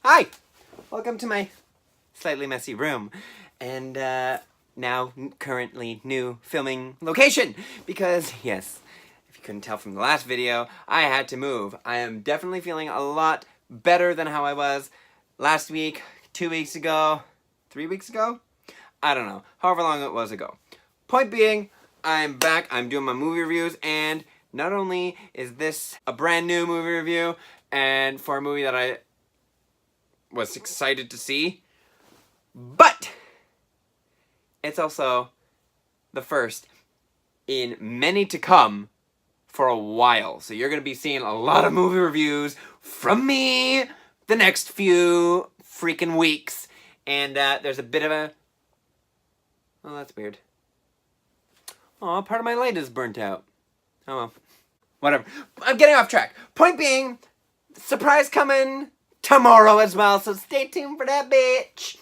Hi! Welcome to my slightly messy room. And now currently new filming location. Because, yes, if you couldn't tell from the last video, I had to move. I am definitely feeling a lot better than how I was last week, 2 weeks ago, 3 weeks ago? I don't know. However long it was ago. Point being, I'm back. I'm doing my movie reviews, and not only is this a brand new movie review, and for a movie that I was excited to see, but it's also the first in many to come for a while. So you're going to be seeing a lot of movie reviews from me the next few freaking weeks. And there's a bit of a... Oh, that's weird. Oh, part of my light is burnt out. Oh well. Whatever. I'm getting off track. Point being, surprise coming tomorrow as well, so stay tuned for that, bitch.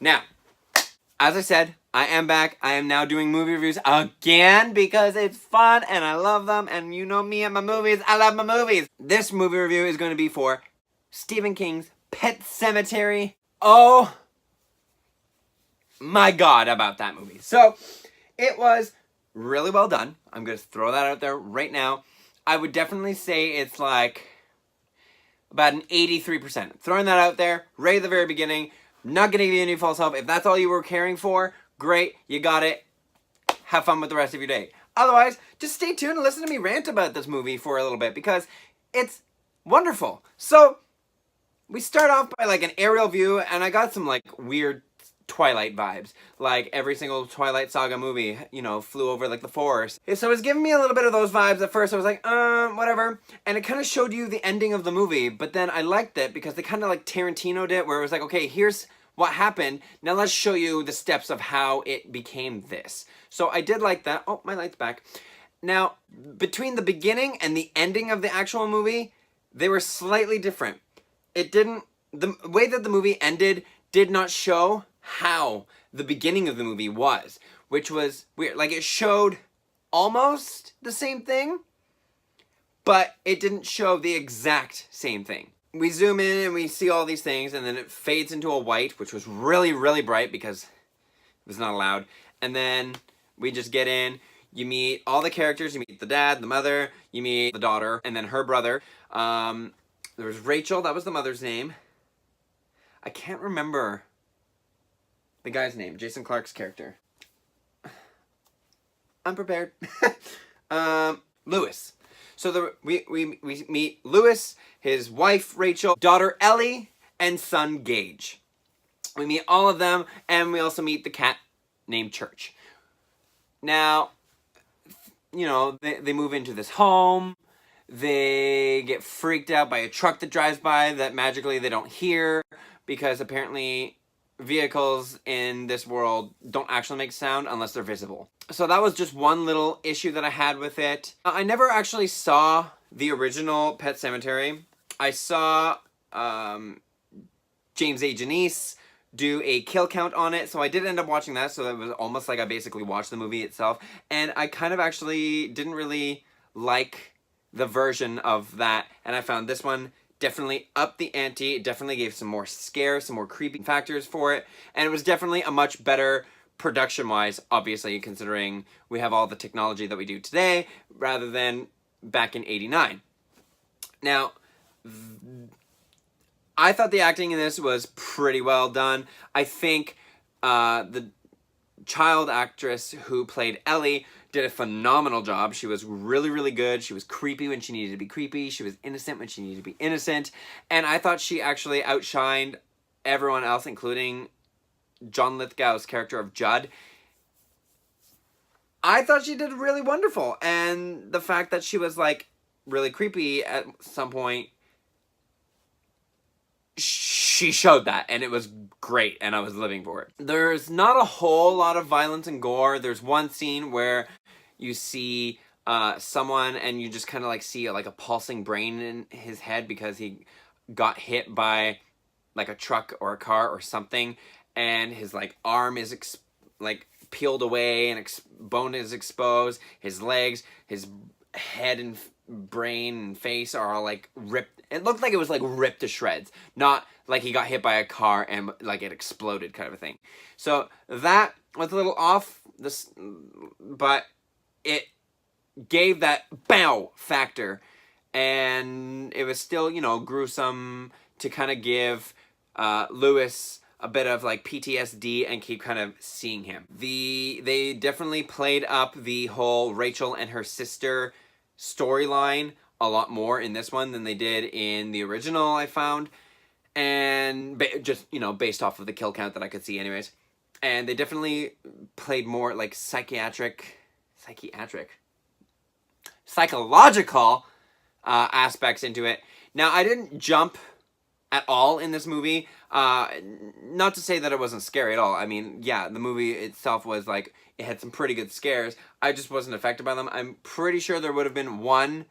Now, as I said, I am back. I am now doing movie reviews again because it's fun and I love them. And you know me and my movies. I love my movies. This movie review is going to be for Stephen King's Pet Sematary. Oh my God about that movie. So, it was really well done. I'm going to throw that out there right now. I would definitely say it's like about an 83%. Throwing that out there right at the very beginning. Not gonna give you any false hope. If that's all you were caring for, great, you got it. Have fun with the rest of your day. Otherwise, just stay tuned and listen to me rant about this movie for a little bit because it's wonderful. So, we start off by like an aerial view, and I got some like weird Twilight vibes. Like every single Twilight Saga movie, you know, flew over like the forest. So it was giving me a little bit of those vibes at first. I was like, whatever. And it kind of showed you the ending of the movie, but then I liked it because they kind of like Tarantino'd it, where it was like, okay, here's what happened. Now let's show you the steps of how it became this. So I did like that. Oh, my light's back. Now, between the beginning and the ending of the actual movie, they were slightly different. It didn't, the way that the movie ended did not show how the beginning of the movie was, which was weird. Like, it showed almost the same thing, but it didn't show the exact same thing. We zoom in and we see all these things, and then it fades into a white, which was really, really bright because it was not allowed. And then we just get in, you meet all the characters, you meet the dad, the mother, you meet the daughter, and then her brother. There was Rachel, that was the mother's name. I can't remember the guy's name, Jason Clarke's character. Unprepared. Lewis. So we meet Lewis, his wife Rachel, daughter Ellie, and son Gage. We meet all of them, and we also meet the cat named Church. Now, you know, they move into this home. They get freaked out by a truck that drives by that magically they don't hear because apparently vehicles in this world don't actually make sound unless they're visible. So that was just one little issue that I had with it. I never actually saw the original Pet Sematary. I saw James A. Janice do a kill count on it, so I did end up watching that, so it was almost like I basically watched the movie itself, and I kind of actually didn't really like the version of that, and I found this one definitely upped the ante. It definitely gave some more scare, some more creepy factors for it, and it was definitely a much better production-wise, obviously, considering we have all the technology that we do today, rather than back in '89. Now, I thought the acting in this was pretty well done. I think the child actress who played Ellie did a phenomenal job. She was really, really good. She was creepy when she needed to be creepy. She was innocent when she needed to be innocent. And I thought she actually outshined everyone else, including John Lithgow's character of Judd. I thought she did really wonderful. And the fact that she was, like, really creepy at some point she showed that, and it was great, and I was living for it. There's not a whole lot of violence and gore. There's one scene where you see someone, and you just kind of like see like a pulsing brain in his head because he got hit by like a truck or a car or something, and his like arm is like peeled away, and bone is exposed. His legs, his head and brain and face are all like ripped. It looked like it was like ripped to shreds, not like he got hit by a car and like it exploded kind of a thing. So that was a little off this, but it gave that bow factor, and it was still, you know, gruesome to kind of give Lewis a bit of like PTSD and keep kind of seeing him. They definitely played up the whole Rachel and her sister storyline a lot more in this one than they did in the original, I found, and just, you know, based off of the kill count that I could see anyways. And they definitely played more like psychological aspects into it. Now, I didn't jump at all in this movie. Not to say that it wasn't scary at all. I mean, yeah, the movie itself was like, it had some pretty good scares. I just wasn't affected by them. I'm pretty sure there would have been one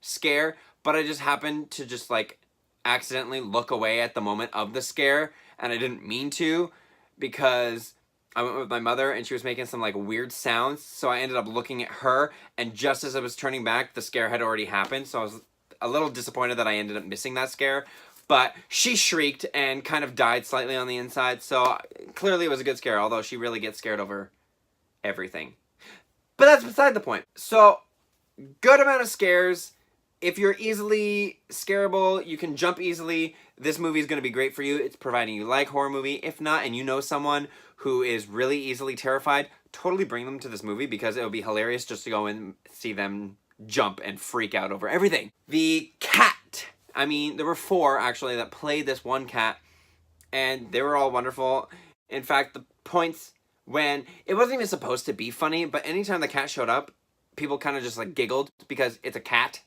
scare, but I just happened to just like accidentally look away at the moment of the scare, and I didn't mean to, because I went with my mother and she was making some like weird sounds, so I ended up looking at her, and just as I was turning back, the scare had already happened, so I was a little disappointed that I ended up missing that scare. But she shrieked and kind of died slightly on the inside, so clearly it was a good scare, although she really gets scared over everything. But that's beside the point. So, good amount of scares. If you're easily scareable, you can jump easily, this movie is going to be great for you. It's providing you like horror movie. If not, and you know someone who is really easily terrified, totally bring them to this movie, because it will be hilarious just to go and see them jump and freak out over everything. The cat. I mean, there were 4 actually that played this one cat, and they were all wonderful. In fact, the points when it wasn't even supposed to be funny, but anytime the cat showed up, people kind of just like giggled because it's a cat.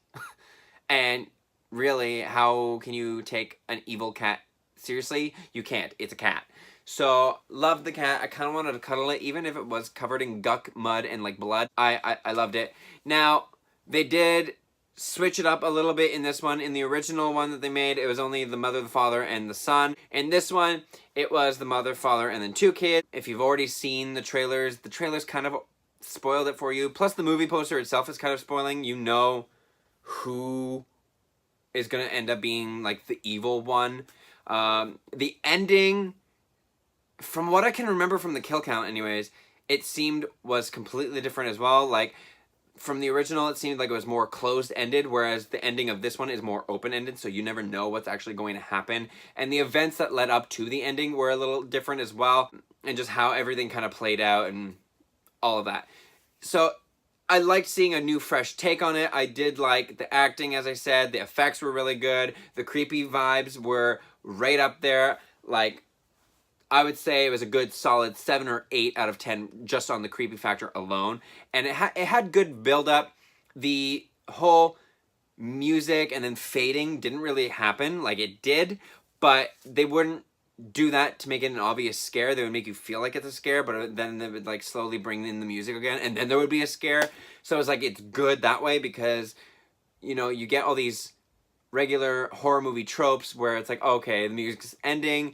And really, how can you take an evil cat seriously? You can't. It's a cat. So, loved the cat. I kind of wanted to cuddle it, even if it was covered in guck, mud, and like blood. I loved it. Now, they did switch it up a little bit in this one. In the original one that they made, it was only the mother, the father, and the son. In this one, it was the mother, father, and then 2 kids. If you've already seen the trailers kind of spoiled it for you. Plus, the movie poster itself is kind of spoiling. You know who is going to end up being like the evil one. The ending, from what I can remember from the kill count anyways, it seemed was completely different as well. Like, from the original, it seemed like it was more closed-ended, whereas the ending of this one is more open-ended, so you never know what's actually going to happen. And the events that led up to the ending were a little different as well, and just how everything kind of played out and all of that. So I liked seeing a new, fresh take on it. I did like the acting, as I said. The effects were really good. The creepy vibes were right up there. Like, I would say it was a good solid 7 or 8 out of 10 just on the creepy factor alone. And it had good build-up. The whole music and then fading didn't really happen. Like, it did, but they wouldn't do that to make it an obvious scare. They would make you feel like it's a scare, but then they would like slowly bring in the music again, and then there would be a scare. So it's like, it's good that way, because, you know, you get all these regular horror movie tropes where it's like, okay, the music's ending,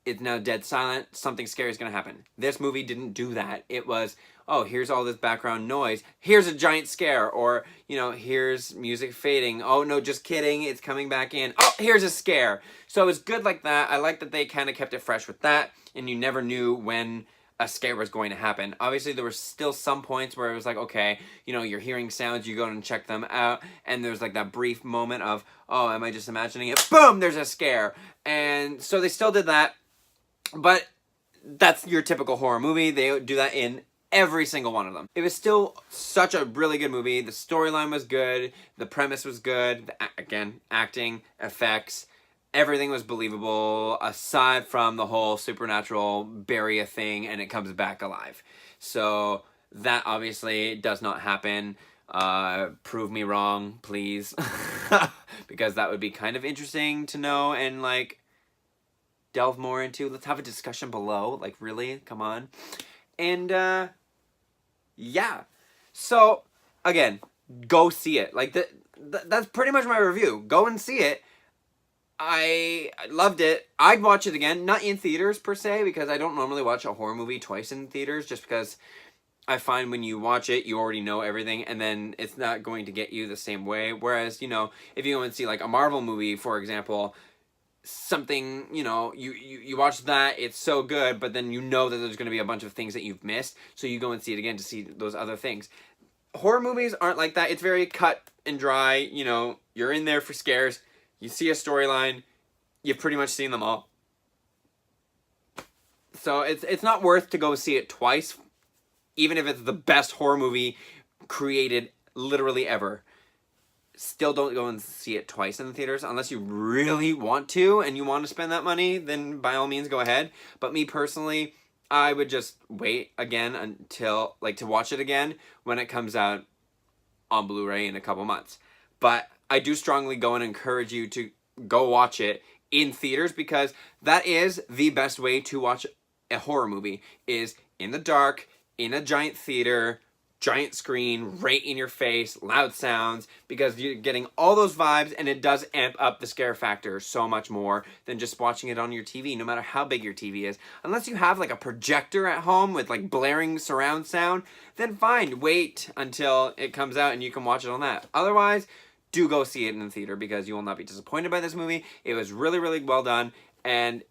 it's now dead silent, something scary is going to happen. This movie didn't do that. It was, oh, here's all this background noise, here's a giant scare, or, you know, here's music fading, oh no, just kidding, it's coming back in, oh, here's a scare. So it was good like that. I like that they kind of kept it fresh with that, and you never knew when a scare was going to happen. Obviously, there were still some points where it was like, okay, you know, you're hearing sounds, you go and check them out, and there's like that brief moment of, oh, am I just imagining it? Boom, there's a scare. And so they still did that, but that's your typical horror movie. They do that in every single one of them. It was still such a really good movie. The storyline was good. The premise was good. Again, acting, effects, everything was believable, aside from the whole supernatural bury a thing and it comes back alive. So that obviously does not happen. Prove me wrong, please. Because that would be kind of interesting to know, and like, delve more into. Let's have a discussion below. Like, really? Come on. And, yeah. So, again, go see it. Like, that's pretty much my review. Go and see it. I loved it. I'd watch it again. Not in theaters, per se, because I don't normally watch a horror movie twice in theaters, just because I find when you watch it, you already know everything, and then it's not going to get you the same way. Whereas, you know, if you go and see, like, a Marvel movie, for example, something, you know, you watch that, it's so good, but then you know that there's going to be a bunch of things that you've missed, so you go and see it again to see those other things. Horror movies aren't like that. It's very cut and dry. You know, you're in there for scares. You see a storyline. You've pretty much seen them all. So it's not worth to go see it twice, even if it's the best horror movie created literally ever. Still don't go and see it twice in the theaters unless you really want to and you want to spend that money, then by all means go ahead. But me personally, I would just wait again until, like, to watch it again when it comes out on Blu-ray in a couple months. But I do strongly go and encourage you to go watch it in theaters, because that is the best way to watch a horror movie, is in the dark, in a giant theater, giant screen, right in your face, loud sounds, because you're getting all those vibes, and it does amp up the scare factor so much more than just watching it on your TV, no matter how big your TV is. Unless you have like a projector at home with like blaring surround sound, then fine, wait until it comes out and you can watch it on that. Otherwise, do go see it in the theater, because you will not be disappointed by this movie. It was really, really well done, and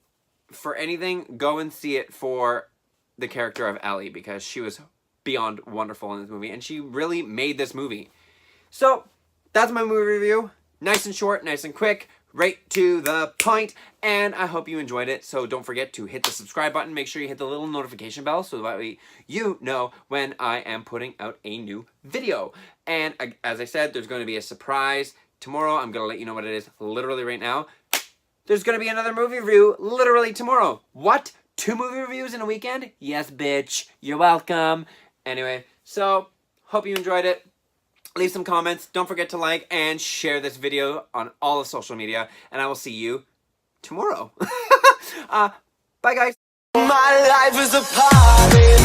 for anything, go and see it for the character of Ellie, because she was beyond wonderful in this movie, and she really made this movie. So, that's my movie review. Nice and short, nice and quick, right to the point, and I hope you enjoyed it. So don't forget to hit the subscribe button. Make sure you hit the little notification bell so that way you know when I am putting out a new video. And as I said, there's going to be a surprise tomorrow. I'm going to let you know what it is literally right now. There's going to be another movie review literally tomorrow. What? 2 movie reviews in a weekend? Yes, bitch. You're welcome. Anyway, so hope you enjoyed it. Leave some comments. Don't forget to like and share this video on all of social media. And I will see you tomorrow. Bye, guys. My life is a party.